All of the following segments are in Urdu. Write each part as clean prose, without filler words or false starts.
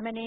MNA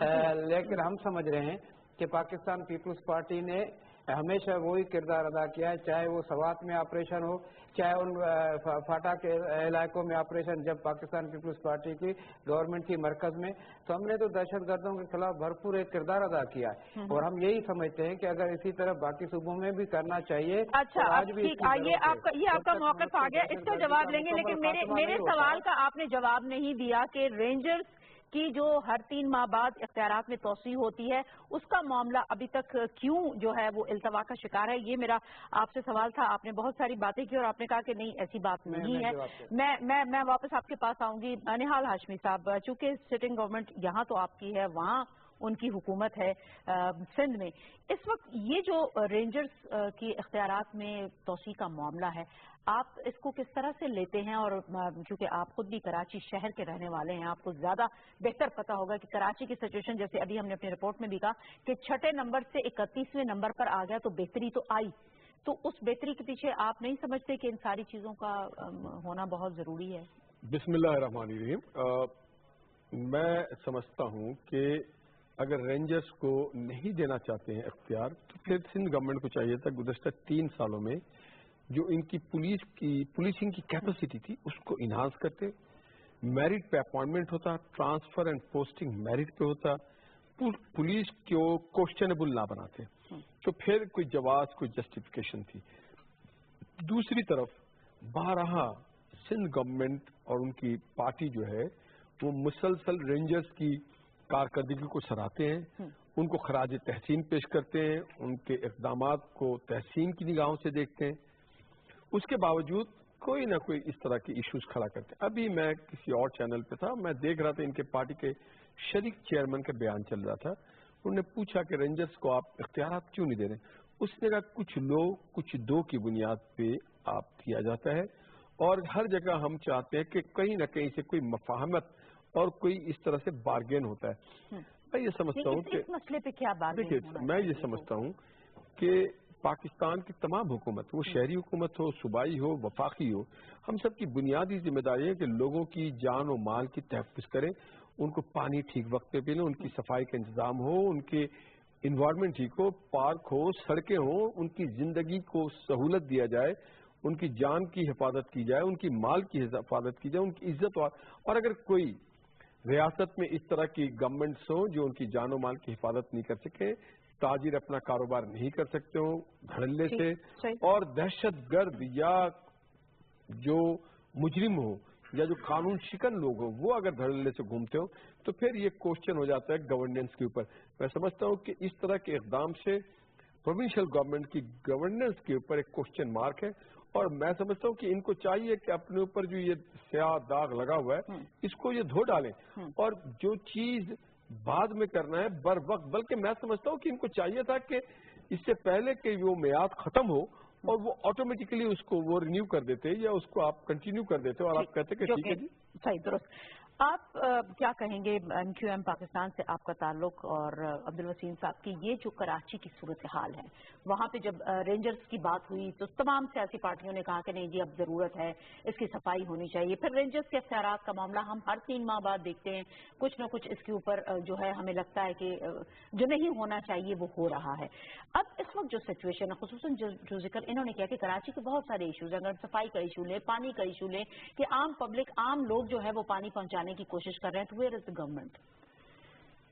لیکن ہم سمجھ رہے ہیں کہ پاکستان پیپلز پارٹی نے ہمیشہ وہی کردار ادا کیا ہے، چاہے وہ سوات میں آپریشن ہو، چاہے ان فاٹا کے علاقوں میں آپریشن جب پاکستان پیپلز پارٹی کی گورنمنٹ کی مرکز میں، تو ہم نے تو دہشت گردوں کے خلاف بھرپور ایک کردار ادا کیا ہے، اور ہم یہی سمجھتے ہیں کہ اگر اسی طرح باقی صوبوں میں بھی کرنا چاہیے۔ اچھا ٹھیک، یہ آپ کا موقف آ گیا، اس کا جواب لیں گے، لیکن میرے سوال کا آپ نے جواب نہیں دیا کہ رینجرز کی جو ہر 3 ماہ بعد اختیارات میں توسیع ہوتی ہے، اس کا معاملہ ابھی تک کیوں جو ہے وہ التوا کا شکار ہے؟ یہ میرا آپ سے سوال تھا۔ آپ نے بہت ساری باتیں کی اور آپ نے کہا کہ نہیں ایسی بات نہیں ہے۔ میں واپس آپ کے پاس آؤں گی۔ نہال ہاشمی صاحب، چونکہ سٹنگ گورنمنٹ یہاں تو آپ کی ہے، وہاں ان کی حکومت ہے سندھ میں، اس وقت یہ جو رینجرز کی اختیارات میں توسیع کا معاملہ ہے، آپ اس کو کس طرح سے لیتے ہیں؟ اور کیونکہ آپ خود بھی کراچی شہر کے رہنے والے ہیں، آپ کو زیادہ بہتر پتہ ہوگا کہ کراچی کی سچویشن، جیسے ابھی ہم نے اپنی رپورٹ میں بھی کہا کہ 6 نمبر سے 31ویں نمبر پر آ گیا تو بہتری تو آئی، تو اس بہتری کے پیچھے آپ نہیں سمجھتے کہ ان ساری چیزوں کا ہونا بہت ضروری ہے؟ بسم اللہ الرحمن الرحیم۔ میں سمجھتا ہوں کہ اگر رینجرز کو نہیں دینا چاہتے ہیں اختیار، تو پھر سندھ گورنمنٹ کو چاہیے تھا گزشتہ 3 سالوں میں جو ان کی پولیسنگ کی کیپیسٹی تھی اس کو انہانس کرتے، میرٹ پہ اپوائنٹمنٹ ہوتا، ٹرانسفر اینڈ پوسٹنگ میرٹ پہ ہوتا، پولیس کو کوشچنیبل نہ بناتے، تو پھر کوئی جواز، کوئی جسٹیفیکیشن تھی۔ دوسری طرف بارہا سندھ گورنمنٹ اور ان کی پارٹی جو ہے وہ مسلسل رینجرز کی کارکردگی کو سراہتے ہیں، ان کو خراج تحسین پیش کرتے ہیں، ان کے اقدامات کو تحسین کی نگاہوں سے دیکھتے ہیں، اس کے باوجود کوئی نہ کوئی اس طرح کے ایشوز کھڑا کرتے ہیں۔ ابھی میں کسی اور چینل پہ تھا، میں دیکھ رہا تھا ان کے پارٹی کے شریک چیئرمین کا بیان چل رہا تھا، انہوں نے پوچھا کہ رینجرز کو آپ اختیارات کیوں نہیں دے رہے؟ اس نے کہا کچھ لوگ کچھ دو کی بنیاد پہ آپ کیا جاتا ہے، اور ہر جگہ ہم چاہتے ہیں کہ کہیں نہ کہیں سے کوئی مفاہمت اور کوئی اس طرح سے بارگین ہوتا ہے۔ میں یہ سمجھتا ہوں کہ اس مسئلے پہ کیا بارگین ہونا ہے؟ میں یہ سمجھتا ہوں کہ پاکستان کی تمام حکومت، وہ شہری حکومت ہو، صوبائی ہو، وفاقی ہو، ہم سب کی بنیادی ذمہ داری ہے کہ لوگوں کی جان و مال کی تحفظ کریں، ان کو پانی ٹھیک وقت پہ پلیں، ان کی صفائی کا انتظام ہو، ان کے انوائرمنٹ ٹھیک ہو، پارک ہو، سڑکیں ہوں، ان کی زندگی کو سہولت دیا جائے، ان کی جان کی حفاظت کی جائے، ان کی مال کی حفاظت کی جائے، ان کی عزت اور اگر کوئی ریاست میں اس طرح کی گورنمنٹس ہوں جو ان کی جان و مال کی حفاظت نہیں کر سکے، تاجر اپنا کاروبار نہیں کر سکتے ہوں دھڑلے سے، اور دہشت گرد یا جو مجرم ہو یا جو قانون شکن لوگ ہوں وہ اگر دھڑلے سے گھومتے ہوں تو پھر یہ کوشچن ہو جاتا ہے گورننس کے اوپر۔ میں سمجھتا ہوں کہ اس طرح کے اقدام سے پروونشل گورنمنٹ کی گورننس کے اوپر ایک کوشچن مارک ہے، اور میں سمجھتا ہوں کہ ان کو چاہیے کہ اپنے اوپر جو یہ سیاہ داغ لگا ہوا ہے اس کو یہ دھو ڈالیں، اور جو چیز بعد میں کرنا ہے بر وقت، بلکہ میں سمجھتا ہوں کہ ان کو چاہیے تھا کہ اس سے پہلے کہ وہ میعاد ختم ہو اور وہ آٹومیٹکلی اس کو وہ رینیو کر دیتے یا اس کو آپ کنٹینیو کر دیتے اور آپ کہتے کہ ٹھیک ہے جی صحیح درست۔ آپ کیا کہیں گے ایم کیو ایم پاکستان سے آپ کا تعلق اور عبدالوسیم صاحب کی یہ جو کراچی کی صورتحال ہے، وہاں پہ جب رینجرز کی بات ہوئی تو تمام سیاسی پارٹیوں نے کہا کہ نہیں جی اب ضرورت ہے، اس کی صفائی ہونی چاہیے، پھر رینجرز کے اختیارات کا معاملہ ہم ہر 3 ماہ بعد دیکھتے ہیں، کچھ نہ کچھ اس کے اوپر جو ہے ہمیں لگتا ہے کہ جو نہیں ہونا چاہیے وہ ہو رہا ہے۔ اب اس وقت جو سچویشن ہے، خصوصاً جو ذکر انہوں نے کیا کہ کراچی کے بہت سارے ایشوز ہیں، اگر صفائی کا ایشو لیں، پانی کا ایشو لیں، کہ عام پبلک، عام لوگ جو ہے وہ پانی پہنچانے کی کوشش کر رہے ہیں، تو ویئر از دی گورنمنٹ؟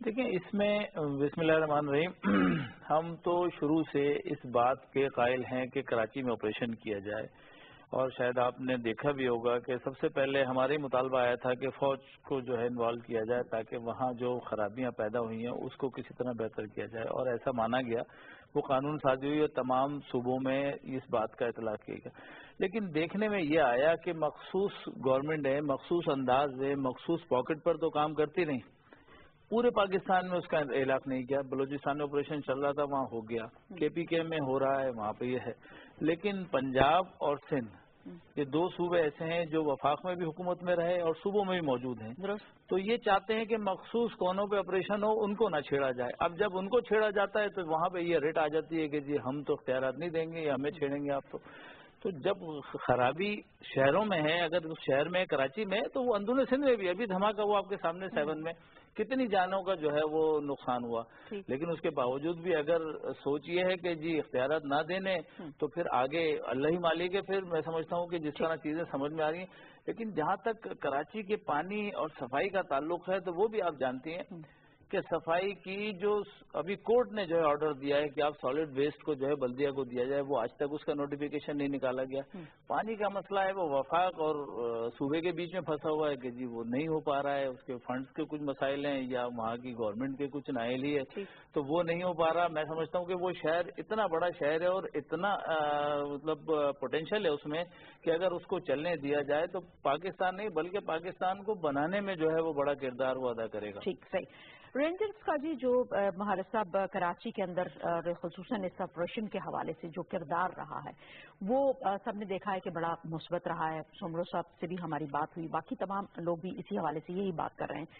دیکھیں اس میں بسم اللہ الرحمن الرحیم، ہم تو شروع سے اس بات کے قائل ہیں کہ کراچی میں آپریشن کیا جائے، اور شاید آپ نے دیکھا بھی ہوگا کہ سب سے پہلے ہمارے مطالبہ آیا تھا کہ فوج کو جو ہے انوالو کیا جائے تاکہ وہاں جو خرابیاں پیدا ہوئی ہیں اس کو کسی طرح بہتر کیا جائے، اور ایسا مانا گیا، وہ قانون سازی ہوئی اور تمام صوبوں میں اس بات کا اطلاع کیا گیا۔ لیکن دیکھنے میں یہ آیا کہ مخصوص گورنمنٹ ہے، مخصوص انداز ہے، مخصوص پاکٹ پر تو کام کرتی نہیں، پورے پاکستان میں اس کا اعلاق نہیں کیا۔ بلوچستان میں آپریشن چل رہا تھا، وہاں ہو گیا، کے پی کے میں ہو رہا ہے، وہاں پہ یہ ہے، لیکن پنجاب اور سندھ یہ 2 صوبے ایسے ہیں جو وفاق میں بھی حکومت میں رہے اور صوبوں میں بھی موجود ہیں، تو یہ چاہتے ہیں کہ مخصوص کونوں پہ آپریشن ہو، ان کو نہ چھیڑا جائے۔ اب جب ان کو چھیڑا جاتا ہے تو وہاں پہ یہ ریٹ آ جاتی ہے کہ جی ہم تو اختیارات نہیں دیں گے یا ہمیں چھیڑیں گے آپ تو جب خرابی شہروں میں ہے، اگر اس شہر میں کراچی میں، تو وہ اندرون سندھ میں بھی ابھی دھماکہ ہوا آپ کے سامنے 7 میں کتنی جانوں کا جو ہے وہ نقصان ہوا. لیکن اس کے باوجود بھی اگر سوچ یہ ہے کہ جی اختیارات نہ دینے تو پھر آگے اللہ ہی مالک ہے. پھر میں سمجھتا ہوں کہ جس طرح چیزیں سمجھ میں آ رہی ہیں. لیکن جہاں تک کراچی کے پانی اور صفائی کا تعلق ہے تو وہ بھی آپ جانتی ہیں کہ صفائی کی جو ابھی کورٹ نے جو ہے آرڈر دیا ہے کہ آپ سالڈ ویسٹ کو جو ہے بلدیہ کو دیا جائے، وہ آج تک اس کا نوٹیفیکیشن نہیں نکالا گیا. پانی کا مسئلہ ہے وہ وفاق اور صوبے کے بیچ میں پھنسا ہوا ہے کہ جی وہ نہیں ہو پا رہا ہے. اس کے فنڈز کے کچھ مسائل ہیں یا وہاں کی گورنمنٹ کے کچھ نائل ہی ہے تو وہ نہیں ہو پا رہا. میں سمجھتا ہوں کہ وہ شہر اتنا بڑا شہر ہے اور اتنا مطلب پوٹینشیل ہے اس میں کہ اگر اس کو چلنے دیا جائے تو پاکستان نہیں بلکہ پاکستان کو بنانے میں جو ہے وہ بڑا کردار وہ ادا کرے گا. ٹھیک، صحیح. رینجرز کا جی جو مہارت صاحب کراچی کے اندر خصوصاً اس آپریشن کے حوالے سے جو کردار رہا ہے وہ سب نے دیکھا ہے کہ بڑا مثبت رہا ہے. سمرو صاحب سے بھی ہماری بات ہوئی، باقی تمام لوگ بھی اسی حوالے سے یہی بات کر رہے ہیں.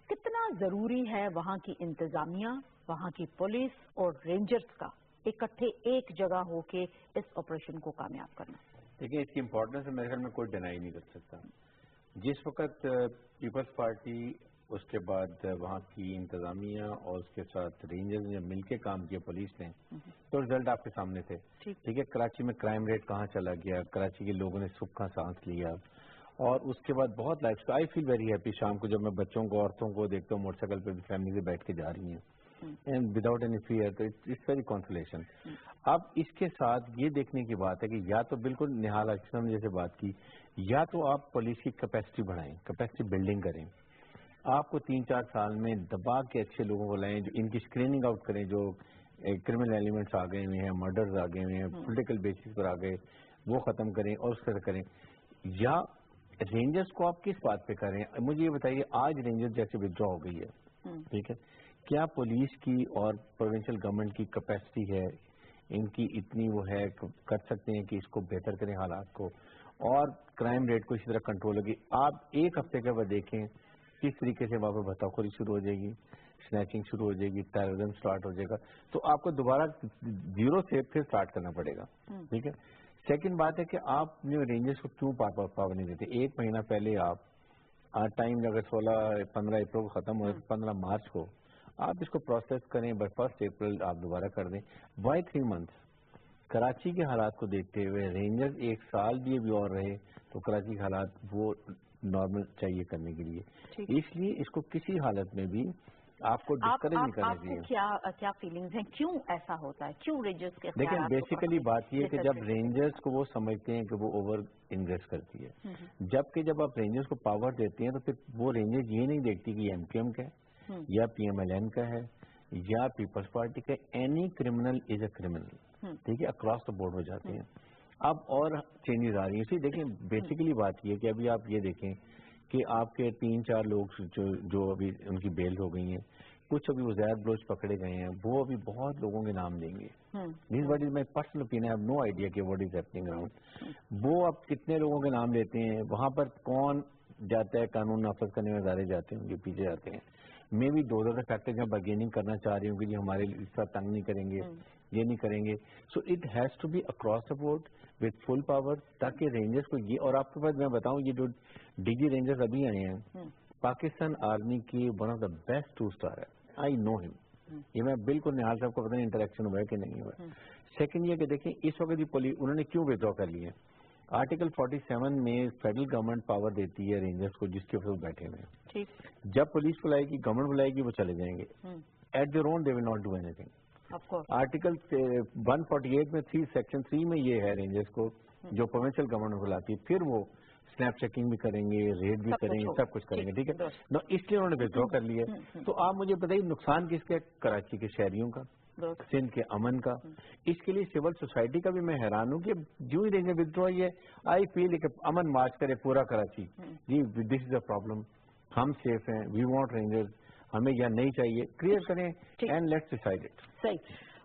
کتنا ضروری ہے وہاں کی انتظامیہ، وہاں کی پولیس اور رینجرز کا اکٹھے ایک جگہ ہو کے اس آپریشن کو کامیاب کرنا؟ دیکھیں اس کی امپورٹنس میرے خیال میں کوئی ڈینائی نہیں کر سکتا. جس وقت پیپلز پارٹی، اس کے بعد وہاں کی انتظامیہ اور اس کے ساتھ رینجرز نے مل کے کام کیا، پولیس نے، تو رزلٹ آپ کے سامنے تھے. ٹھیک ہے، کراچی میں کرائم ریٹ کہاں چلا گیا، کراچی کے لوگوں نے سکھ کا سانس لیا. اور اس کے بعد بہت life I feel very happy شام کو جب میں بچوں کو، عورتوں کو دیکھتا ہوں موٹر سائیکل پہ بھی فیملی سے بیٹھ کے جا رہی ہیں اینڈ وداؤٹ اینی فیئر. تو اٹس ویری کانسولیشن. اب اس کے ساتھ یہ دیکھنے کی بات ہے کہ یا تو بالکل نہال اکرم نے جیسے بات کی، یا تو آپ پولیس کی کیپیسٹی بڑھائیں، کیپیسٹی بلڈنگ کریں. آپ کو 3-4 سال میں دبا کے اچھے لوگوں کو لائیں جو ان کی اسکریننگ آؤٹ کریں، جو کرمنل ایلیمنٹس آ گئے ہوئے ہیں، مرڈرز آ گئے ہوئے ہیں، پولیٹیکل بیسس پر آ گئے، وہ ختم کریں اور اس طرح کریں. یا رینجرز کو آپ کس بات پہ کریں؟ مجھے یہ بتائیے، آج رینجرز جیسے ودرا ہو گئی ہے، ٹھیک ہے، کیا پولیس کی اور پروونشل گورنمنٹ کی کیپیسٹی ہے، ان کی اتنی وہ ہے کر سکتے ہیں کہ اس کو بہتر کریں حالات کو اور کرائم ریٹ کو اسی طرح کنٹرول ہوگی؟ آپ ایک ہفتے کے بعد دیکھیں کس طریقے سے وہاں پہ بھتہ خوری شروع ہو جائے گی، سنیچنگ شروع ہو جائے گی، ٹیررزم سٹارٹ ہو جائے گا. تو آپ کو دوبارہ زیرو سے پھر سٹارٹ کرنا پڑے گا. ٹھیک ہے. سیکنڈ بات ہے کہ آپ نے رینجرز کو کیوں پاور نہیں دیتے؟ 1 مہینہ پہلے آپ ٹائم اگر 15 اپریل کو ختم ہو 15 مارچ کو آپ اس کو پروسیس کریں، بائی 1 اپریل آپ دوبارہ کر دیں. Y 3 months? کراچی کے حالات کو دیکھتے ہوئے رینجرز 1 سال بھی اور رہے تو کراچی کے حالات وہ نارمل چاہیے کرنے کے لیے. اس لیے اس کو کسی حالت میں بھی آپ کو ڈسکریج نہیں کرنا چاہیے. آپ کو کیا فیلنگز ہیں، کیوں ایسا ہوتا ہے، کیوں رینجرز کے دیکھیں بیسیکلی بات یہ ہے کہ جب رینجرز کو وہ سمجھتے ہیں کہ وہ اوور انویسٹ کرتی ہے، جبکہ جب آپ رینجرز کو پاور دیتے ہیں تو پھر وہ رینجرز یہ نہیں دیکھتی کہ یہ ایم کیو ایم کا ہے یا پی ایم ایل این کا ہے یا پیپلز پارٹی کا. Any criminal is a criminal, ٹھیک ہے، اکراس دا بورڈ ہو جاتے ہیں. اب اور چینجز آ رہی ہیں. دیکھیں بیسیکلی بات یہ ہے کہ ابھی آپ یہ دیکھیں کہ آپ کے 3-4 لوگ جو ابھی ان کی بیل ہو گئی ہیں، کچھ ابھی وزیر بلوچ پکڑے گئے ہیں، وہ ابھی بہت لوگوں کے نام لیں گے. This what is my personal opinion, I have no idea کہ واٹ از ہیپننگ اراؤنڈ. وہ اب کتنے لوگوں کے نام لیتے ہیں، وہاں پر کون جاتا ہے، قانون نافذ کرنے میں ادارے جاتے ہیں، ان کے پیچھے جاتے ہیں. میں بھی 2 فیکٹر میں بارگیننگ کرنا چاہ رہی ہوں کہ جی ہمارے اس طرح تنگ نہیں کریں گے، یہ نہیں کریں گے. So it has to be across the board with full power, تاکہ رینجرز کو یہ، اور آپ کے پاس میں بتاؤں یہ جو ڈی جی رینجرز ابھی آئے ہیں پاکستان آرمی کی one of the best 2 star ہے. آئی نو ہم، یہ میں بالکل نہال صاحب کو پتہ نہیں انٹریکشن ہوا ہے کہ نہیں ہوا. سیکنڈ یہ کہ دیکھیں اس وقت یہ پولیس انہوں نے کیوں ودرا کر لی ہے. آرٹیکل 47 میں فیڈرل گورنمنٹ پاور دیتی ہے رینجرز کو جس کے اوپر بیٹھے ہوئے ہیں. جب پولیس بلائے گی، گورنمنٹ بلائے گی، وہ چلے جائیں گے. At their own they will not do اینی تھنگ. آرٹیکل 148 میں سیکشن 3 میں یہ ہے رینجرز کو جو پروونشل گورنمنٹ بلاتی ہے، پھر وہ اسنیپ چیکنگ بھی کریں گے، ریڈ بھی کریں گے، سب کچھ کریں گے. ٹھیک ہے، اس لیے انہوں نے ودرا کر لیا. تو آپ مجھے بتائیے نقصان کس کا؟ کراچی کے شہریوں کا، سندھ کے امن کا. اس کے لیے سول سوسائٹی کا بھی میں حیران ہوں کہ جو ہی رینجر ودرا ہے، آئی فیل کہ امن مارچ کرے پورا کراچی. جی دس از اے پرابلم، ہم سیف ہیں، وی وانٹ رینجرز، ہمیں یا نہیں چاہیے، کلیئر کریں اینڈ لیٹس ڈیسائیڈ اٹ. صحیح.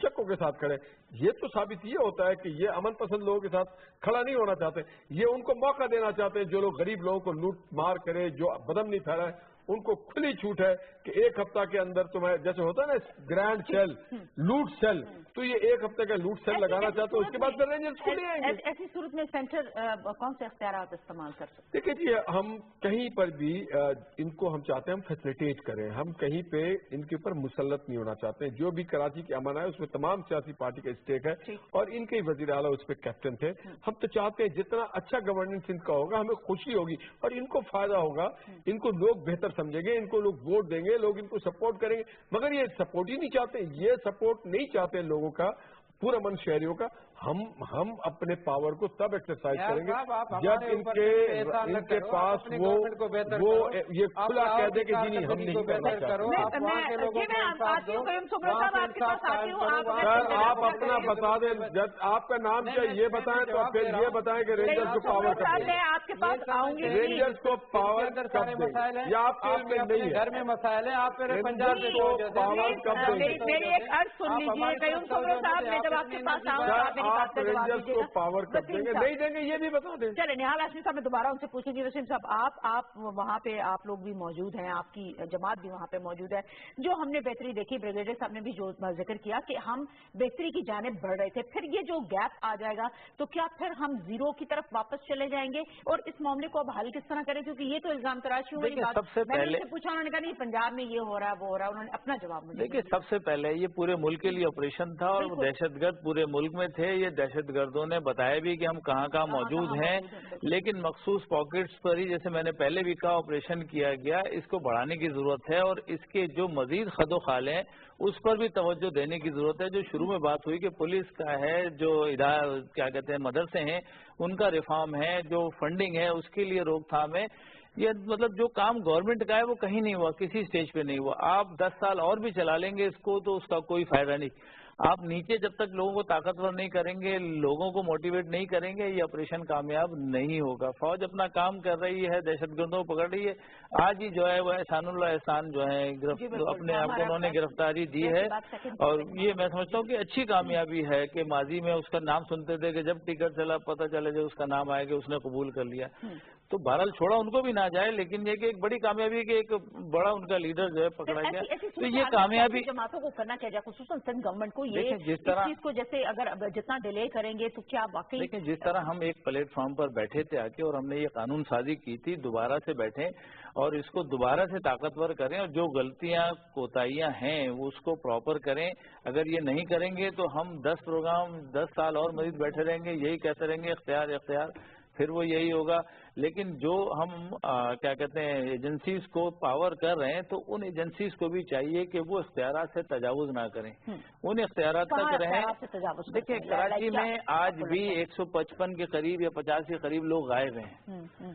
اچکوں کے ساتھ کھڑے. یہ تو ثابت یہ ہوتا ہے کہ یہ امن پسند لوگوں کے ساتھ کھڑا نہیں ہونا چاہتے. یہ ان کو موقع دینا چاہتے ہیں جو لوگ غریب لوگوں کو لوٹ مار کرے, جو بدم نہیں پھیلائے, ان کو کھلی چھوٹ ہے کہ ایک ہفتہ کے اندر تمہیں جیسے ہوتا ہے نا گرینڈ سیل, لوٹ سیل, تو یہ ایک ہفتے کا لوٹ سیل لگانا چاہتے ہیں. اس کے بعد پھر رینجرز کو لے آئیں گے. ایسی صورت میں سینٹر کون سے اختیارات استعمال کر سکتے ہیں؟ دیکھیے جی, ہم کہیں پر بھی ان کو ہم چاہتے ہیں ہم فیسلیٹیٹ کریں. ہم کہیں پہ ان کے اوپر مسلط نہیں ہونا چاہتے ہیں. جو بھی کراچی کے امن ہے اس میں تمام سیاسی پارٹی کا اسٹیک ہے اور ان کے وزیر اعلیٰ اس پہ کیپٹن تھے. ہم تو چاہتے ہیں جتنا اچھا گورننس ان کا ہوگا ہمیں خوشی ہوگی اور ان کو فائدہ ہوگا. ان کو لوگ بہتر سمجھیں گے, ان کو لوگ ووٹ دیں گے, لوگ ان کو سپورٹ کریں گے. مگر یہ سپورٹ ہی نہیں چاہتے, یہ سپورٹ نہیں چاہتے لوگوں کا, پورا من شہریوں کا. ہم اپنے پاور کو تب ایکسرسائز کریں گے جب ان کے پاس وہ یہ کھلا کہہ دے کہ جی نہیں ہم نہیں کرنا چاہتے. سر آپ اپنا بتا دیں, جب آپ کا نام کیا یہ بتائیں تو پھر یہ بتائیں کہ رینجرز کو پاور کب دیں, رینجرز کو پاور کب دیں, یا آپ کے علم میں نہیں ہے گھر میں مسائل ہیں, آپ پھر پنجاب سے پاور کب دیں گے. میری ایک عرض سن لیجیے صاحب, میں جب آپ کے پاس آؤں آپ رینجرز کو پاور کب دیں گے, نہیں دیں گے, یہ بھی بتا دیں. چلے نہال ہاشمی صاحب, میں دوبارہ ان سے پوچھوں گی. وسیم صاحب, آپ وہاں پہ آپ لوگ بھی موجود ہیں, آپ کی جماعت بھی وہاں پہ موجود ہے. جو ہم نے بہتری دیکھی, بریگیڈیئر صاحب نے بھی جو ذکر کیا کہ ہم بہتری کی جانب بڑھ رہے تھے, پھر یہ جو گیپ آ جائے گا تو کیا پھر ہم زیرو کی طرف واپس چلے جائیں گے, اور اس معاملے کو اب حل کس طرح کریں؟ کیونکہ یہ تو الزام تراشی والی بات. سب سے پہلے پوچھا, انہوں نے کہا نہیں پنجاب میں یہ ہو رہا ہے وہ ہو رہا ہے, انہوں نے اپنا جواب مجھے. دیکھیے سب سے پہلے یہ پورے ملک کے لیے آپریشن تھا اور دہشت گرد پورے ملک میں تھے. یہ دہشت گردوں نے بتایا بھی کہ ہم کہاں کہاں موجود ہیں, لیکن مخصوص پاکٹس پر ہی, جیسے میں نے پہلے بھی کہا, آپریشن کیا گیا. اس کو بڑھانے کی ضرورت ہے اور اس کے جو مزید خد و خال ہیں اس پر بھی توجہ دینے کی ضرورت ہے. جو شروع میں بات ہوئی کہ پولیس کا ہے, جو کیا کہتے ہیں مدرسے ہیں ان کا ریفارم ہے, جو فنڈنگ ہے اس کے لیے روک تھام ہے. یہ مطلب جو کام گورنمنٹ کا ہے وہ کہیں نہیں ہوا, کسی اسٹیج پہ نہیں ہوا. آپ 10 سال اور بھی چلا لیں گے اس کو تو اس کا کوئی فائدہ نہیں. آپ نیچے جب تک لوگوں کو طاقتور نہیں کریں گے, لوگوں کو موٹیویٹ نہیں کریں گے, یہ آپریشن کامیاب نہیں ہوگا. فوج اپنا کام کر رہی ہے, دہشت گردوں کو پکڑ رہی ہے. آج ہی جو ہے وہ احسان اللہ احسان جو ہے اپنے آپ کو انہوں نے گرفتاری دی ہے, اور یہ میں سمجھتا ہوں کہ اچھی کامیابی ہے کہ ماضی میں اس کا نام سنتے تھے کہ جب ٹکٹ چلا پتہ چلے جو اس کا نام آئے گا اس نے قبول کر لیا. تو بہرحال چھوڑا ان کو بھی نہ جائے, لیکن یہ کہ ایک بڑی کامیابی ہے کہ ایک بڑا ان کا لیڈر جو ہے پکڑا گیا. تو یہ کامیابی جماعتوں کو کرنا چاہیے, خصوصاً سندھ گورنمنٹ کو, یہ جس طرح چیز کو جیسے اگر جتنا ڈیلے کریں گے تو کیا واقعی. لیکن جس طرح ہم ایک پلیٹ فارم پر بیٹھے تھے آ کے اور ہم نے یہ قانون سازی کی تھی, دوبارہ سے بیٹھیں اور اس کو دوبارہ سے طاقتور کریں, اور جو غلطیاں کوتاہیاں ہیں وہ اس کو پراپر کریں. اگر یہ نہیں کریں گے تو ہم 10 پروگرام 10 سال اور مزید بیٹھے رہیں گے, یہی کہتے رہیں گے اختیار اختیار, پھر وہ یہی ہوگا. لیکن جو ہم کیا کہتے ہیں ایجنسیز کو پاور کر رہے ہیں, تو ان ایجنسیز کو بھی چاہیے کہ وہ اختیارات سے تجاوز نہ کریں, ان اختیارات تک رہیں. دیکھیں کراچی میں آج بھی 155 کے قریب یا 50 کے قریب لوگ غائب ہیں.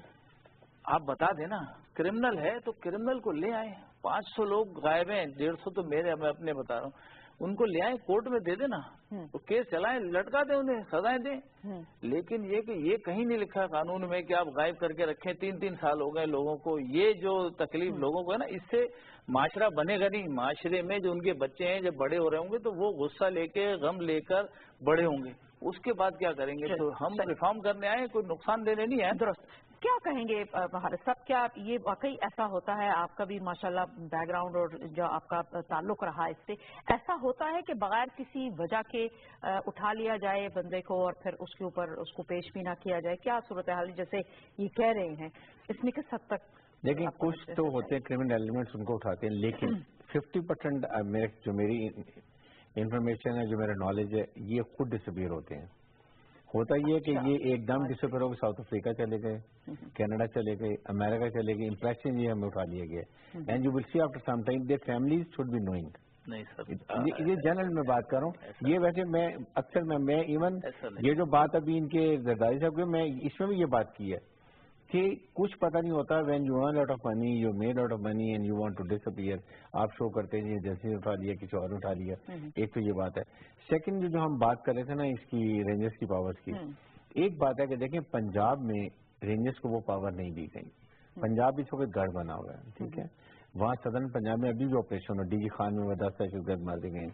آپ بتا دیں نا, کرمنل ہے تو کرمنل کو لے آئیں. 500 لوگ غائب ہیں, 150 تو میں اپنے بتا رہا ہوں, ان کو لے آئیں, کورٹ میں دے دینا, تو کیس چلائیں, لٹکا دیں, انہیں سزائیں دیں. لیکن یہ کہ یہ کہیں نہیں لکھا قانون میں کہ آپ غائب کر کے رکھیں. 3 سال ہو گئے لوگوں کو, یہ جو تکلیف لوگوں کو ہے نا, اس سے معاشرہ بنے گا نہیں. معاشرے میں جو ان کے بچے ہیں جب بڑے ہو رہے ہوں گے تو وہ غصہ لے کے غم لے کر بڑے ہوں گے, اس کے بعد کیا کریں گے. تو ہم ریفارم کرنے آئے, کوئی نقصان دینے نہیں آئے. درست. کیا کہیں گے حارث صاحب, کیا یہ واقعی ایسا ہوتا ہے؟ آپ کا بھی ماشاءاللہ بیک گراؤنڈ اور جو آپ کا تعلق رہا اس سے, ایسا ہوتا ہے کہ بغیر کسی وجہ کے اٹھا لیا جائے بندے کو اور پھر اس کے اوپر اس کو پیش بھی نہ کیا جائے؟ کیا صورتحال جیسے یہ کہہ رہے ہیں, اس میں کس حد تک؟ لیکن کچھ تو ہوتے ہیں کرمنل ایلیمنٹس, ان کو اٹھاتے ہیں, لیکن 50% جو میری انفارمیشن ہے, جو میرا نالج ہے, یہ خود ڈسپیئر ہوتے ہیں. ہوتا یہ کہ یہ ایک دم ڈسپیئر ہو گئے, ساؤتھ افریقہ چلے گئے, کینیڈا چلے گئے, امریکہ چلے گئے, انفلیکشن یہ ہمیں اٹھا لیا گیا. And you will see after some time their families should be knowing. یہ جنرل میں بات کر رہا ہوں. یہ ویسے میں اکثر میں ایون یہ جو بات ابھی ان کے زرداری صاحب کی, میں اس میں بھی یہ بات کی ہے کہ کچھ پتہ نہیں ہوتا. When you earn lot of money, you made lot of money and you want to disappear, آپ شو کرتے ہیں جیسے اٹھا لیا, کسی اور نے اٹھا لیا. ایک تو یہ بات ہے. سیکنڈ جو ہم بات کر رہے تھے نا اس کی رینجرز کی پاورز کی, ایک بات ہے کہ دیکھیں پنجاب میں رینجرز کو وہ پاور نہیں دی گئی. پنجاب اس وقت گڑھ بنا ہوا ہے, ٹھیک ہے, وہاں سدرن پنجاب میں ابھی بھی آپریشن ہو, ڈی جی خان میں 10 دہشت گرد مارے گئے.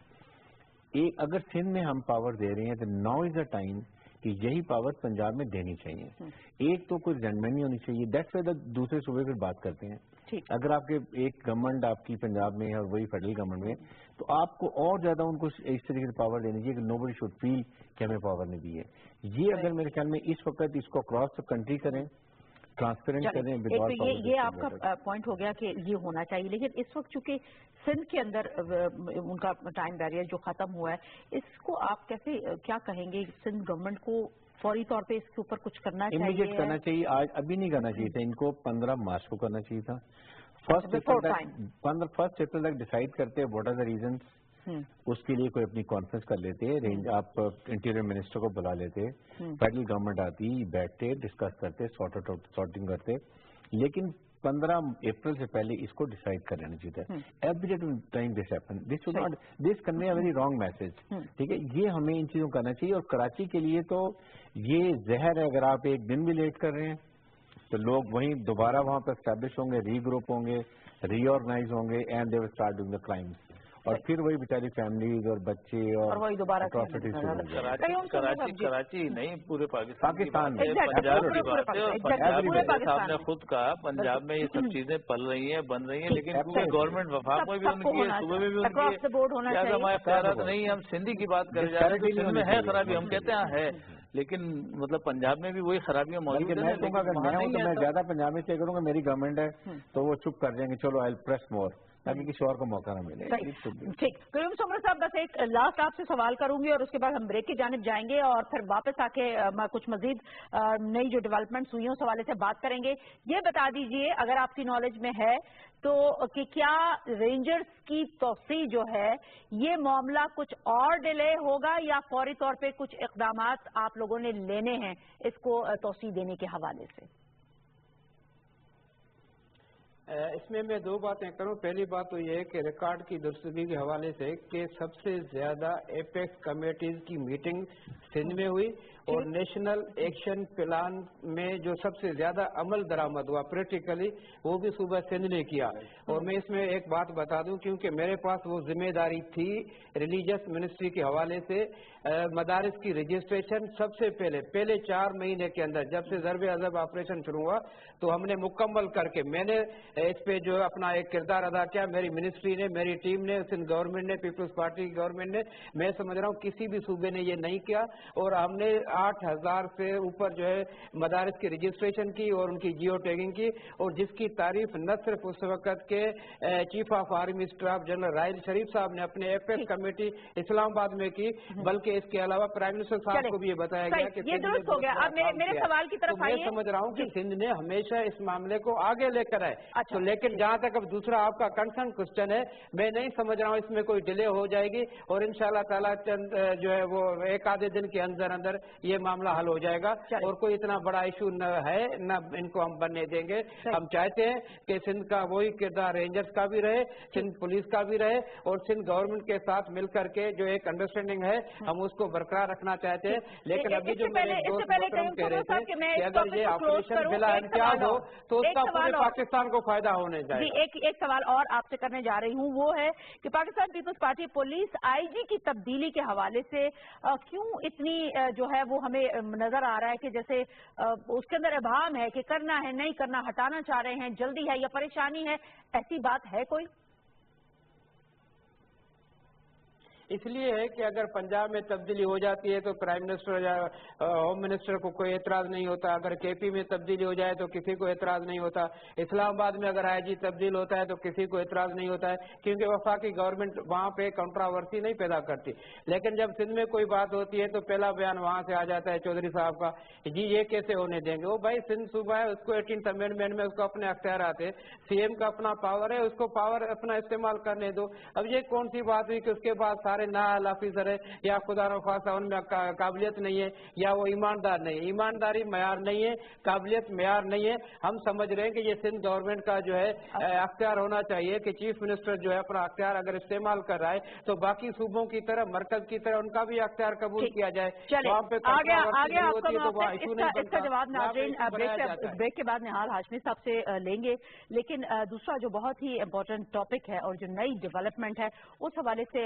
ایک اگر سندھ میں ہم پاور دے رہے ہیں تو ناؤ از اے ٹائم کہ یہی پاور پنجاب میں دینی چاہیے. ایک تو کوئی ریزنٹمنٹ ہونی چاہیے. دیٹس وائی دوسرے صوبے پھر بات کرتے ہیں. اگر آپ کے ایک گورنمنٹ آپ کی پنجاب میں ہے اور وہی فیڈرل گورنمنٹ میں, تو آپ کو اور زیادہ ان کو اس طریقے سے پاور دینی چاہیے کہ نو بڈی شوڈ فیل کہ ہمیں پاور نہیں دی ہے. یہ اگر میرے خیال میں اس وقت اس کو اکراس دا کنٹری کریں, ٹرانسپیرنٹ کریں. یہ آپ کا پوائنٹ ہو گیا کہ یہ ہونا چاہیے, لیکن اس وقت چونکہ سندھ کے اندر ان کا ٹائم بیریئر جو ختم ہوا ہے, اس کو آپ کیسے کیا کہیں گے؟ سندھ گورنمنٹ کو فوری طور پہ اس کے اوپر کچھ کرنا چاہیے, امیڈیٹ کرنا چاہیے. آج ابھی نہیں کرنا چاہیے تھا, ان کو 15 مارچ کو کرنا چاہیے تھا. فرسٹ اپریل تک ڈیسائیڈ کرتے واٹ آر دا ریزنس. اس کے لیے کوئی اپنی کانفرنس کر لیتے, آپ انٹیریئر منسٹر کو بلا لیتے, فیڈرل گورنمنٹ آتی, بیٹھتے, ڈسکس کرتے, سارٹنگ کرتے. لیکن 15 اپریل سے پہلے اس کو ڈیسائیڈ کر لینا چاہیے تھا. Every time this happen, this convey a very wrong message. ٹھیک ہے, یہ ہمیں ان چیزوں کو کرنا چاہیے. اور کراچی کے لیے تو یہ زہر ہے. اگر آپ ایک دن بھی لیٹ کر رہے ہیں تو لوگ وہیں دوبارہ وہاں پہ اسٹیبلش ہوں گے, ری گروپ ہوں گے, ری آرگنائز ہوں گے, and they will start doing the crimes. اور پھر وہی بیچاری فیملیز اور بچے اور وہی دوبارہ کراچی نہیں پورے پاکستان میں پنجاب کی بات ہے. اور پنجاب صاحب نے خود کہا پنجاب میں یہ سب چیزیں پل رہی ہیں, بن رہی ہیں, لیکن کیونکہ گورنمنٹ وفاق میں بھی ان کی ہے, صوبے میں بھی ان کی ہے, لہٰذا ہمارے اختیارات نہیں. ہم سندھی کی بات کر جا رہے ہیں, سندھ میں ہے خرابی, ہم کہتے ہیں ہے, لیکن مطلب پنجاب میں بھی وہی خرابیاں موجود ہیں. میں کہوں گا اگر میں ہوں تو میں زیادہ پنجاب میں سے کروں گا, میری گورنمنٹ ہے تو وہ چپ کر جائیں گے, چلو آئی پریس مور, تاکہ کسی اور کو موقع نہ ملے. ٹھیک. قیوم سمر صاحب, بس ایک لاسٹ آپ سے سوال کروں گی اور اس کے بعد ہم بریک کی جانب جائیں گے اور پھر واپس آ کے کچھ مزید نئی جو ڈیولپمنٹس ہوئی ہیں اس حوالے سے بات کریں گے. یہ بتا دیجئے اگر آپ کی نالج میں ہے تو کہ کیا رینجرز کی توسیع جو ہے یہ معاملہ کچھ اور ڈیلے ہوگا یا فوری طور پہ کچھ اقدامات آپ لوگوں نے لینے ہیں اس کو توسیع دینے کے حوالے سے؟ اس میں دو باتیں کروں. پہلی بات تو یہ ہے کہ ریکارڈ کی درستگی کے حوالے سے کہ سب سے زیادہ ایپیکس کمیٹیز کی میٹنگ سندھ میں ہوئی اور نیشنل ایکشن پلان میں جو سب سے زیادہ عمل درآمد ہوا پریکٹیکلی وہ بھی صوبہ سندھ نے کیا. اور میں اس میں ایک بات بتا دوں کیونکہ میرے پاس وہ ذمہ داری تھی ریلیجس منسٹری کے حوالے سے مدارس کی رجسٹریشن سب سے پہلے 4 مہینے کے اندر جب سے ضرب عضب آپریشن شروع ہوا تو ہم نے مکمل کر کے میں نے اس پہ جو اپنا ایک کردار ادا کیا. میری منسٹری نے, میری ٹیم نے, سندھ گورنمنٹ نے, پیپلز پارٹی کی گورنمنٹ نے, میں سمجھ رہا ہوں کسی بھی صوبے نے یہ نہیں کیا. اور ہم نے 8,000 سے اوپر جو ہے مدارس کی رجسٹریشن کی اور ان کی جیو ٹیگنگ کی, اور جس کی تعریف نہ صرف اس وقت کے chief of army staff general Raheel Sharif صاحب نے اپنے ایپیکس کمیٹی اسلام آباد میں کی, بلکہ اس کے علاوہ پرائم منسٹر صاحب کو بھی یہ بتایا گیا کہ میرے سوال کی طرف میں سمجھ رہا ہوں کہ سندھ نے ہمیشہ اس معاملے کو آگے لے کر آئے. تو لیکن جہاں تک اب دوسرا آپ کا کنسرن کوشچن ہے, میں نہیں سمجھ رہا ہوں اس میں کوئی ڈیلے ہو جائے گی اور انشاءاللہ تعالیٰ جو ہے وہ ایک آدھے دن کے اندر یہ معاملہ حل ہو جائے گا. اور کوئی اتنا بڑا ایشو نہ ہے, نہ ان کو ہم بننے دیں گے. ہم چاہتے ہیں کہ سندھ کا وہی کردار رینجرز کا بھی رہے, سندھ پولیس کا بھی رہے, اور سندھ گورنمنٹ کے ساتھ مل کر کے جو ایک انڈرسٹینڈنگ ہے ہم اس کو برقرار رکھنا چاہتے ہیں. لیکن ابھی جو میرے دوست محترم کہہ رہے تھے کہ اگر یہ آپریشن بلا امتیاز ہو تو اس کا پورے پاکستان کو فائدہ ہونے چاہیے. ایک سوال اور آپ سے کرنے جا رہی ہوں, وہ ہے کہ پاکستان پیپلز پارٹی پولیس آئی جی کی تبدیلی کے حوالے سے کیوں اتنی جو ہے وہ ہمیں نظر آ رہا ہے کہ جیسے اس کے اندر ابہام ہے کہ کرنا ہے نہیں کرنا, ہٹانا چاہ رہے ہیں, جلدی ہے یا پریشانی ہے, ایسی بات ہے کوئی؟ اس لیے ہے کہ اگر پنجاب میں تبدیلی ہو جاتی ہے تو پرائم منسٹر یا ہوم منسٹر کو کوئی اعتراض نہیں ہوتا, اگر کے پی میں تبدیلی ہو جائے تو کسی کو اعتراض نہیں ہوتا, اسلام آباد میں اگر آئی جی تبدیل ہوتا ہے تو کسی کو اعتراض نہیں ہوتا ہے, کیونکہ وفاقی گورنمنٹ وہاں پہ کنٹراورسی نہیں پیدا کرتی. لیکن جب سندھ میں کوئی بات ہوتی ہے تو پہلا بیان وہاں سے آ جاتا ہے چودھری صاحب کا, جی یہ کیسے ہونے دیں گے. وہ بھائی سندھ صوبہ ہے, اس کو 18th امینڈمنٹ میں اس کو اپنے اختیارات ہے, سی ایم کا اپنا پاور ہے, اس کو پاور اپنا استعمال کرنے دو. اب یہ کون سی بات ہوئی کہ اس کے بعد سارے نااہل آفیسر ہے یا خدا نخواستہ ان میں قابلیت نہیں ہے یا وہ ایماندار نہیں ہے. ایمانداری معیار نہیں ہے, قابلیت معیار نہیں ہے. ہم سمجھ رہے ہیں کہ یہ سندھ گورنمنٹ کا جو ہے اختیار ہونا چاہیے کہ چیف منسٹر جو ہے اپنا اختیار اگر استعمال کر رہا ہے تو باقی صوبوں کی طرح مرکز کی طرح ان کا بھی اختیار قبول کیا جائے. اس کا جواب ناظرین بریک کے بعد نہال ہاشمی صاحب سے لیں گے. لیکن دوسرا جو بہت ہی امپورٹنٹ ٹاپک ہے اور جو نئی ڈیولپمنٹ ہے اس حوالے سے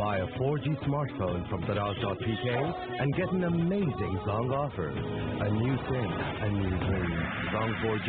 Buy a 4G smartphone from Taraz.pk and get an amazing Zong offer. A new SIM, a new dream. Zong 4G.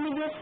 MBBS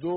2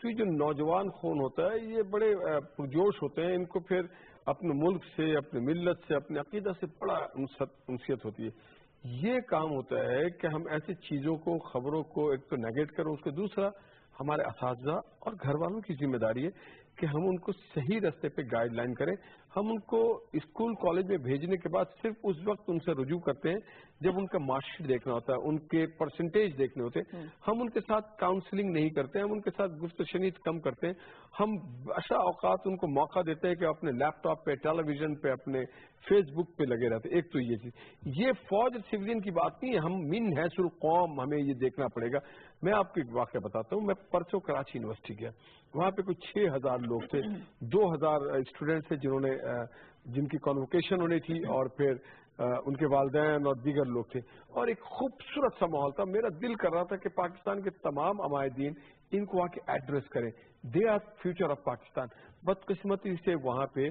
تو یہ جو نوجوان خون ہوتا ہے یہ بڑے پرجوش ہوتے ہیں، ان کو پھر اپنے ملک سے، اپنے ملت سے، اپنے عقیدہ سے بڑا انسیت ہوتی ہے. یہ کام ہوتا ہے کہ ہم ایسی چیزوں کو، خبروں کو ایک تو نیگیٹ کریں، اس کے دوسرا ہمارے اساتذہ اور گھر والوں کی ذمہ داری ہے کہ ہم ان کو صحیح راستے پہ گائیڈ لائن کریں. ہم ان کو اسکول کالج میں بھیجنے کے بعد صرف اس وقت ان سے رجوع کرتے ہیں جب ان کا مارک شیٹ دیکھنا ہوتا ہے، ان کے پرسنٹیج دیکھنے ہوتے ہیں. ہم ان کے ساتھ کاؤنسلنگ نہیں کرتے ہیں، ہم ان کے ساتھ گفت و شنید کم کرتے ہیں. ہم اشا اوقات ان کو موقع دیتے ہیں کہ اپنے لیپ ٹاپ پہ، ٹیلی ویژن پہ، اپنے فیس بک پہ لگے رہتے ہیں. ایک تو یہ چیز، یہ فوج سویلین کی بات نہیں ہے، ہم من حیث القوم ہمیں یہ دیکھنا پڑے گا. میں آپ کو ایک واقعہ بتاتا ہوں. میں پرسوں کراچی یونیورسٹی گیا، وہاں پہ کچھ 6000 لوگ تھے، 2000 اسٹوڈنٹس تھے جن کی کانوکیشن ہونی تھی، اور پھر ان کے والدین اور دیگر لوگ تھے، اور ایک خوبصورت سا ماحول تھا. میرا دل کر رہا تھا کہ پاکستان کے تمام عمائدین ان کو آ کے ایڈریس کریں. They are future of Pakistan. بدقسمتی سے وہاں پہ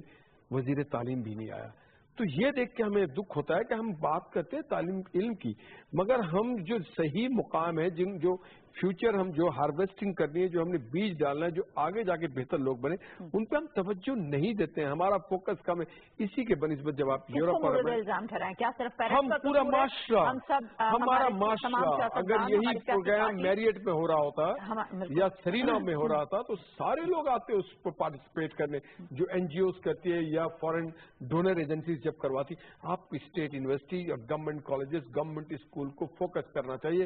وزیر تعلیم بھی نہیں آیا. تو یہ دیکھ کے ہمیں دکھ ہوتا ہے کہ ہم بات کرتے ہیں تعلیم علم کی، مگر ہم جو صحیح مقام ہے، جو فیوچر ہم جو ہارویسٹنگ کرنی ہے، جو ہم نے بیج ڈالنا ہے، جو آگے جا کے بہتر لوگ بنے، ان پہ ہم توجہ نہیں دیتے ہیں. ہمارا فوکس کم ہے. اسی کے بنسبت جب آپ یورپ اور ہم پورا معاشرہ، ہمارا معاشرہ، اگر یہی پروگرام میریٹ میں ہو رہا ہوتا یا سرینا میں ہو رہا تھا تو سارے لوگ آتے اس کو پارٹیسپیٹ کرنے، جو این جی اوز کرتی ہے یا فورن ڈونر ایجنسیز جب کرواتی. آپ کو اسٹیٹ یونیورسٹی اور گورنمنٹ کالجز، گورنمنٹ اسکول کو فوکس کرنا چاہیے.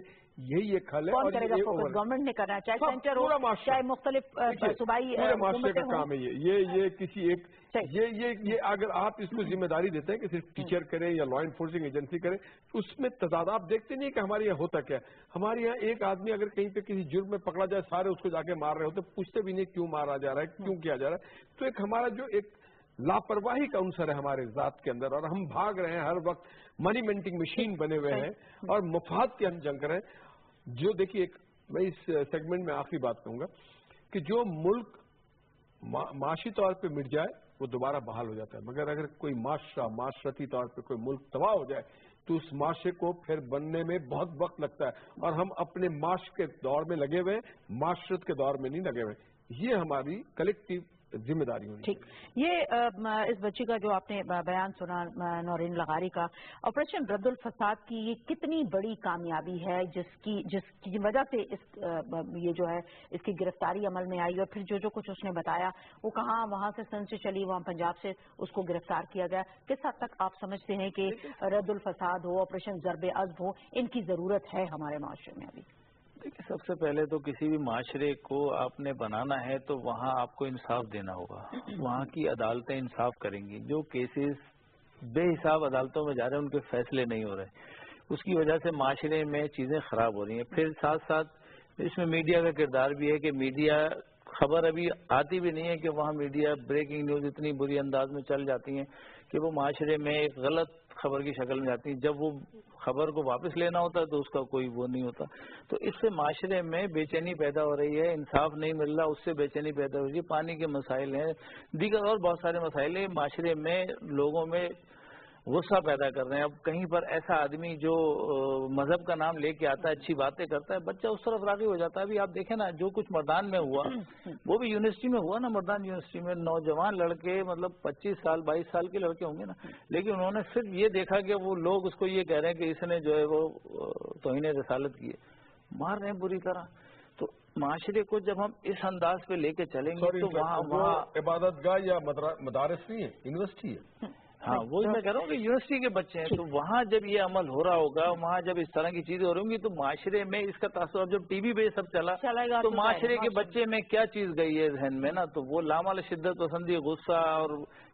یہی ایک حل ہے. اور گورنمنٹ نے کرنا چاہے سینٹر ہو، چاہے مختلف صوبائی پورے معاشرے کا کام ہے. یہ کسی ایک یہ اگر آپ اس کو ذمہ داری دیتے ہیں کہ صرف ٹیچر کریں یا لا انفورسنگ ایجنسی کریں، اس میں تضاد آپ دیکھتے نہیں کہ ہمارے یہاں ہوتا کیا ہے. ہمارے یہاں ایک آدمی اگر کہیں پہ کسی جرم میں پکڑا جائے، سارے اس کو جا کے مار رہے ہوتے، پوچھتے بھی نہیں کیوں مارا جا رہا ہے، کیوں کیا جا رہا ہے. تو ایک ہمارا جو ایک لاپرواہی کا عنصر ہے ہمارے ذات کے اندر، اور ہم بھاگ رہے ہیں ہر وقت، منی مینٹنگ مشین بنے ہوئے ہیں اور مفاد کے ہم جنگ کر رہے ہیں. جو دیکھیے، میں اس سیگمنٹ میں آخری بات کہوں گا کہ جو ملک معاشی طور پہ مٹ جائے وہ دوبارہ بحال ہو جاتا ہے، مگر اگر کوئی معاشرتی طور پہ کوئی ملک تباہ ہو جائے تو اس معاشرے کو پھر بننے میں بہت وقت لگتا ہے. اور ہم اپنے معاش کے دور میں لگے ہوئے ہیں، معاشرت کے دور میں نہیں لگے ہوئے. یہ ہماری کلیکٹیو ذمہ داری ہونی. ٹھیک. یہ اس بچی کا جو آپ نے بیان سنا نورین لغاری کا، آپریشن رد الفساد کی یہ کتنی بڑی کامیابی ہے جس کی وجہ سے یہ جو ہے اس کی گرفتاری عمل میں آئی، اور پھر جو کچھ اس نے بتایا وہ کہاں وہاں سے سن سے چلی، وہاں پنجاب سے اس کو گرفتار کیا گیا. کس حد تک آپ سمجھتے ہیں کہ رد الفساد ہو، آپریشن ضرب عضب ہو، ان کی ضرورت ہے ہمارے معاشرے میں ابھی؟ دیکھیے، سب سے پہلے تو کسی بھی معاشرے کو آپ نے بنانا ہے تو وہاں آپ کو انصاف دینا ہوگا. وہاں کی عدالتیں انصاف کریں گی. جو کیسز بے حساب عدالتوں میں جا رہے ہیں ان کے فیصلے نہیں ہو رہے، اس کی وجہ سے معاشرے میں چیزیں خراب ہو رہی ہیں. پھر ساتھ ساتھ اس میں میڈیا کا کردار بھی ہے کہ میڈیا خبر ابھی آتی بھی نہیں ہے کہ وہاں میڈیا بریکنگ نیوز اتنی بری انداز میں چل جاتی ہیں کہ وہ معاشرے میں ایک غلط خبر کی شکل میں جاتی ہیں. جب وہ خبر کو واپس لینا ہوتا ہے تو اس کا کوئی وہ نہیں ہوتا. تو اس سے معاشرے میں بے چینی پیدا ہو رہی ہے، انصاف نہیں مل رہا، اس سے بے چینی پیدا ہو رہی ہے. پانی کے مسائل ہیں، دیگر اور بہت سارے مسائل ہیں. معاشرے میں لوگوں میں غصہ پیدا کر رہے ہیں. اب کہیں پر ایسا آدمی جو مذہب کا نام لے کے آتا ہے، اچھی باتیں کرتا ہے، بچہ اس طرف راغب ہو جاتا ہے. ابھی آپ دیکھیں نا، جو کچھ مردان میں ہوا وہ بھی یونیورسٹی میں ہوا نا. مردان یونیورسٹی میں نوجوان لڑکے، مطلب 25 سال 22 سال کے لڑکے ہوں گے نا، لیکن انہوں نے صرف یہ دیکھا کہ وہ لوگ اس کو یہ کہہ رہے ہیں کہ اس نے جو ہے وہ توہین رسالت کی ہے، مار رہے ہیں بری طرح. تو معاشرے کو جب ہم اس انداز پہ لے کے چلیں گے تو وہاں عبادت گاہ یا مدارس نہیں ہے، یونیورسٹی ہے. ہاں، وہی میں کہہ رہا ہوں کہ یونیورسٹی کے بچے ہیں. تو وہاں جب یہ عمل ہو رہا ہوگا، وہاں جب اس طرح کی چیزیں ہو رہی ہوں گی تو معاشرے میں اس کا تاثر، جب ٹی وی پہ یہ سب چلا تو معاشرے کے بچے میں کیا چیز گئی ہے ذہن میں نا، تو وہ لامال شدت پسندی، غصہ، اور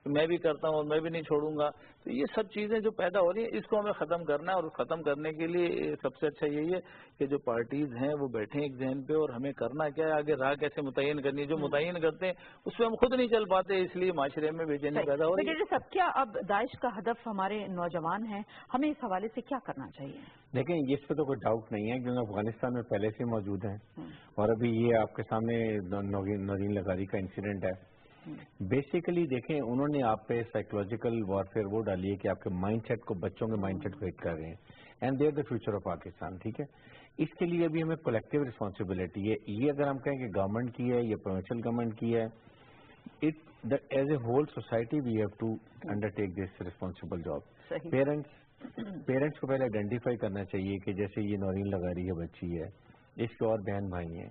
میں بھی کرتا ہوں اور میں بھی نہیں چھوڑوں گا. تو یہ سب چیزیں جو پیدا ہو رہی ہیں اس کو ہمیں ختم کرنا ہے. اور ختم کرنے کے لیے سب سے اچھا یہی ہے کہ جو پارٹیز ہیں وہ بیٹھیں ایک ذہن پہ، اور ہمیں کرنا کیا ہے، آگے راہ کیسے متعین کرنی ہے. جو متعین کرتے ہیں اس پہ ہم خود نہیں چل پاتے، اس لیے معاشرے میں بے چینی پیدا ہو رہی ہے. سب کیا اب داعش کا ہدف ہمارے نوجوان ہیں، ہمیں اس حوالے سے کیا کرنا چاہیے؟ دیکھیں، اس پہ تو کوئی ڈاؤٹ نہیں ہے کیونکہ افغانستان میں پہلے سے موجود ہیں، اور ابھی یہ آپ کے سامنے نورین لغاری کا انسیڈنٹ ہے. بیسیکلی دیکھیں، انہوں نے آپ پہ سائیکولوجیکل وارفیئر وہ ڈالی ہے کہ آپ کے مائنڈ سیٹ کو، بچوں کے مائنڈ سیٹ کو ہٹ کر رہے ہیں. And they are the future of Pakistan. ٹھیک ہے، اس کے لیے ابھی ہمیں کولیکٹیو رسپانسبلٹی ہے. یہ اگر ہم کہیں کہ گورنمنٹ کی ہے یا پروونشل گورنمنٹ کی ہے, as a whole society we have to undertake this responsible job. Parents کو پہلے آئیڈینٹیفائی کرنا چاہیے کہ جیسے یہ نورین لگا رہی ہے بچی ہے, اس کے اور بہن بھائی ہیں,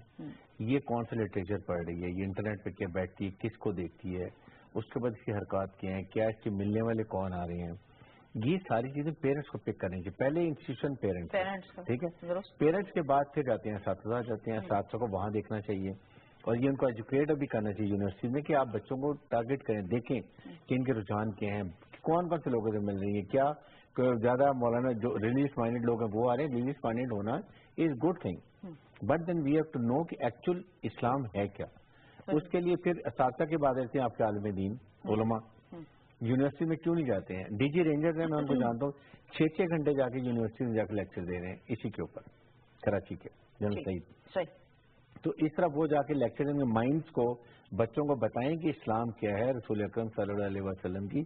یہ کون سا لٹریچر پڑھ رہی ہے, یہ انٹرنیٹ پہ کیا بیٹھتی ہے, کس کو دیکھتی ہے, اس کے بعد اس کی حرکات کیا ہیں, کیا اس کے ملنے والے کون آ رہے ہیں. یہ ساری چیزیں پیرنٹس کو پک کرنی چاہیے. پہلے انسٹیٹیوشن پیرنٹس, ٹھیک ہے, پیرنٹس کے بعد پھر جاتے ہیں اساتذہ جاتے ہیں, اساتذہ کو وہاں دیکھنا چاہیے اور یہ ان کو ایجوکیٹ بھی کرنا چاہیے یونیورسٹی میں کہ آپ بچوں کو ٹارگیٹ کریں, دیکھیں کہ ان کے رجحان کیا ہیں, کون کون سے لوگوں سے مل رہی ہے, کیا زیادہ مولانا جو ریلیجیس مائنڈیڈ لوگ ہیں وہ آ رہے ہیں. ریلیجیس مائنڈیڈ ہونا is good thing, but then we have to know کہ ایکچوئل اسلام ہے کیا. اس کے لیے پھر اساتذہ کی بات رہتی ہیں, آپ کے عالم دین علماء یونیورسٹی میں کیوں نہیں جاتے ہیں. ڈی جی رینجر ہیں, میں ان کو جانتا ہوں, 6 گھنٹے جا کے یونیورسٹی میں جا کے لیکچر دے رہے ہیں اسی کے اوپر, کراچی کے جنرل سعید. تو اس طرح وہ جا کے لیکچر دیں گے, مائنڈس کو بچوں کو بتائیں کہ اسلام کیا ہے, رسول اکرم صلی اللہ علیہ وسلم کی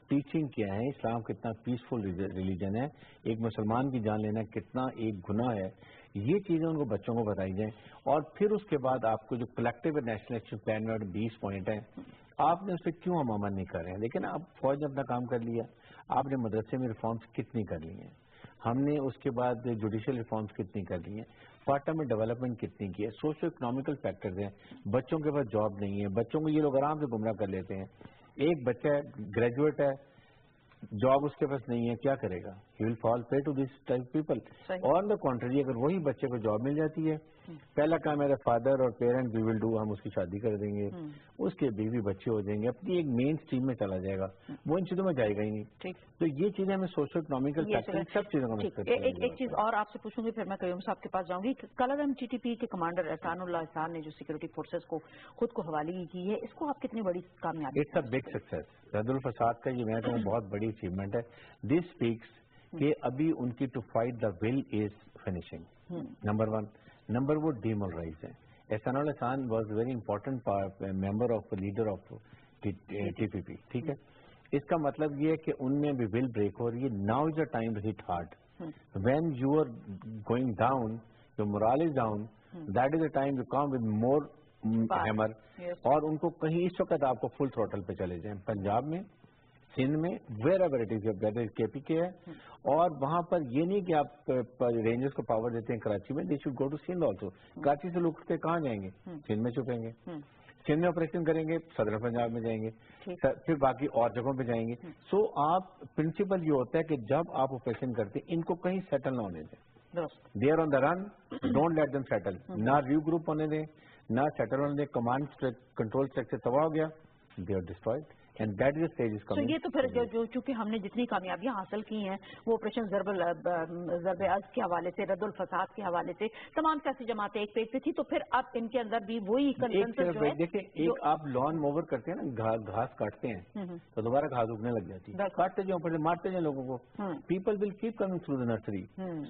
ٹیچنگ کیا ہے, اسلام کتنا پیسفل ریلیجن ہے, ایک مسلمان کی جان لینا کتنا ایک گناہ ہے. یہ چیزیں ان کو بچوں کو بتائی جائیں. اور پھر اس کے بعد آپ کو جو کلیکٹیو نیشنل ایکشن پلان میں 20 پوائنٹ ہیں, آپ نے اس پہ کیوں ہم عمل نہیں کر رہے ہیں. لیکن اب فوج نے اپنا کام کر لیا, آپ نے مدرسے میں ریفارمس کتنی کر لی ہیں, ہم نے اس کے بعد جوڈیشل ریفارمس کتنی کر لی ہیں, پارٹ ٹائم میں ڈیولپمنٹ کتنی کی ہے. سوشو اکنامیکل فیکٹرز ہیں, بچوں کے پاس جاب نہیں ہے, بچوں کو یہ لوگ آرام سے گمراہ کر لیتے ہیں. ایک بچہ گریجویٹ ہے, جاب اس کے پاس نہیں ہے, کیا کرے گا, he will fall prey to this type people. On the country اگر وہی بچے کو جاب مل جاتی ہے, پہلا کام میرا فادر اور پیرنٹ وی ول ڈو, ہم اس کی شادی کر دیں گے, اس کے بیوی بچے ہو جائیں گے, اپنی ایک مین اسٹریم میں چلا جائے گا, وہ ان چیزوں میں جائے گا ہی نہیں. تو یہ چیزیں ہمیں سوشل اکنامیکل فیکٹر سب چیزوں کا. ایک چیز اور آپ سے پوچھوں گی, پھر میں قیوم صاحب کے پاس جاؤں گی. کل ہم ٹی ٹی پی کے کمانڈر احسان اللہ احسان نے جو سیکورٹی فورسز کو خود کو حوالے کی ہے, اس کو آپ کتنی بڑی کامیابی. It's a big success. Radd ul Fasaad کا یہ میں کہوں بہت بڑی اچیومنٹ ہے. دس اسپیکس کہ ابھی ان کی to fight the will is finishing, number 1. Number وہ ڈیمورلائز ہے. Ehsanullah Ehsan was very important member of leader of T P P, ٹھیک ہے. اس کا مطلب یہ ہے کہ ان میں بھی ول بریک ہو رہی ہے. Now is the time to hit hard. When you are going down, your morale is down, that is the time to come with more hammer. اور ان کو کہیں اس وقت آپ کو فل تھروٹل پہ چلے جائیں, پنجاب میں, سندھ میں, ویئر ایور اٹ از, کے پی کے ہے. اور وہاں پر یہ نہیں کہ آپ رینجرز کو پاور دیتے ہیں کراچی میں, they should go to Sindh also. Karachi سے لوگ کہاں جائیں گے, سندھ میں چھپیں گے, سندھ میں آپریشن کریں گے, صدر پنجاب میں جائیں گے, پھر باقی اور جگہوں پہ جائیں گے. سو آپ پرنسپل یہ ہوتا ہے کہ جب آپ آپریشن کرتے ہیں ان کو کہیں سیٹل نہ ہونے دیں. They are on the run, don't let them settle. نہ ریو گروپ ہونے دیں, نہ سیٹل ہونے دیں. کمانڈ کنٹرول اسٹرکچر تباہ ہو گیا, they are destroyed. And that is the stage is coming. تو یہ تو پھر جو چونکہ ہم نے جتنی کامیابیاں حاصل کی ہیں وہ آپریشن ضرب عز کے حوالے سے, رد الفساد کے حوالے سے, تمام سیاسی جماعتیں ایک پیج پہ تھی, تو پھر اب ان کے اندر بھی وہی کنسنسس جو ہے. دیکھیں, ایک آپ لان موور کرتے ہیں نا, گھاس کاٹتے ہیں تو دوبارہ گھاس اگنے لگ جاتی ہے, کاٹتے جاؤ پھر مارتے جائیں لوگوں کو, people will keep coming through the nursery.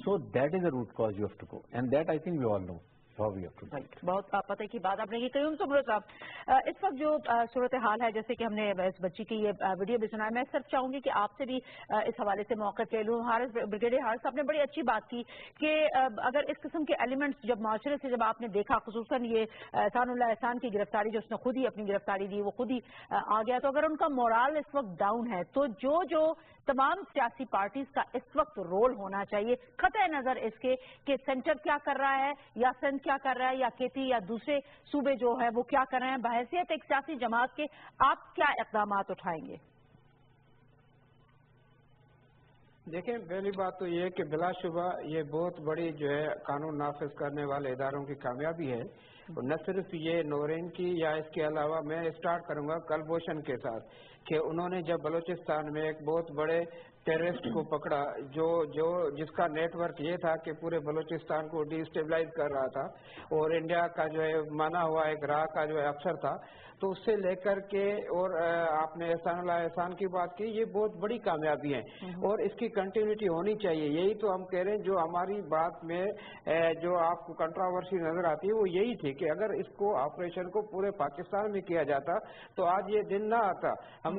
So that is the root cause you have to go, and that I think we all know. بہت پتہ کی بات آپ نے کی. قیوم صاحب, اس وقت جو صورتحال ہے, جیسے کہ ہم نے اس بچی کی یہ ویڈیو بھی سنا ہے, میں صرف چاہوں گی کہ آپ سے بھی اس حوالے سے موقف لے لوں. بریگیڈیئر حارث صاحب نے بڑی اچھی بات کی کہ اگر اس قسم کے ایلیمنٹس جب معاشرے سے جب آپ نے دیکھا, خصوصاً یہ احسان اللہ احسان کی گرفتاری, جو اس نے خود ہی اپنی گرفتاری دی, وہ خود ہی آ گیا, تو اگر ان کا مورال اس وقت ڈاؤن ہے, تو جو تمام سیاسی پارٹیز کا اس وقت رول ہونا چاہیے, قطع نظر اس کے کہ سینٹر کیا کر رہا ہے, یا سندھ کیا کر رہا ہے, یا کے پی یا دوسرے صوبے جو ہے وہ کیا کر رہے ہیں, بحیثیت ایک سیاسی جماعت کے آپ کیا اقدامات اٹھائیں گے؟ دیکھیں, پہلی بات تو یہ ہے کہ بلا شبہ یہ بہت بڑی جو ہے قانون نافذ کرنے والے اداروں کی کامیابی ہے. اور نہ صرف یہ نورین کی, یا اس کے علاوہ میں اسٹارٹ کروں گا کلبھوشن کے ساتھ, کہ انہوں نے جب بلوچستان میں ایک بہت بڑے ٹیررسٹ کو پکڑا, جس کا نیٹ ورک یہ تھا کہ پورے بلوچستان کو ڈی اسٹیبلائز کر رہا تھا, اور انڈیا کا جو ہے مانا ہوا ایک راہ کا جو ہے افسر تھا, تو اس سے لے کر کے, اور آپ نے احسان اللہ احسان کی بات کی, یہ بہت بڑی کامیابی ہے اور اس کی کنٹینیوٹی ہونی چاہیے. یہی تو ہم کہہ رہے ہیں, جو ہماری بات میں جو آپ کو کنٹراورسی نظر آتی ہے وہ یہی تھی کہ اگر اس کو آپریشن کو پورے پاکستان میں کیا جاتا تو آج یہ دن نہ آتا. ہم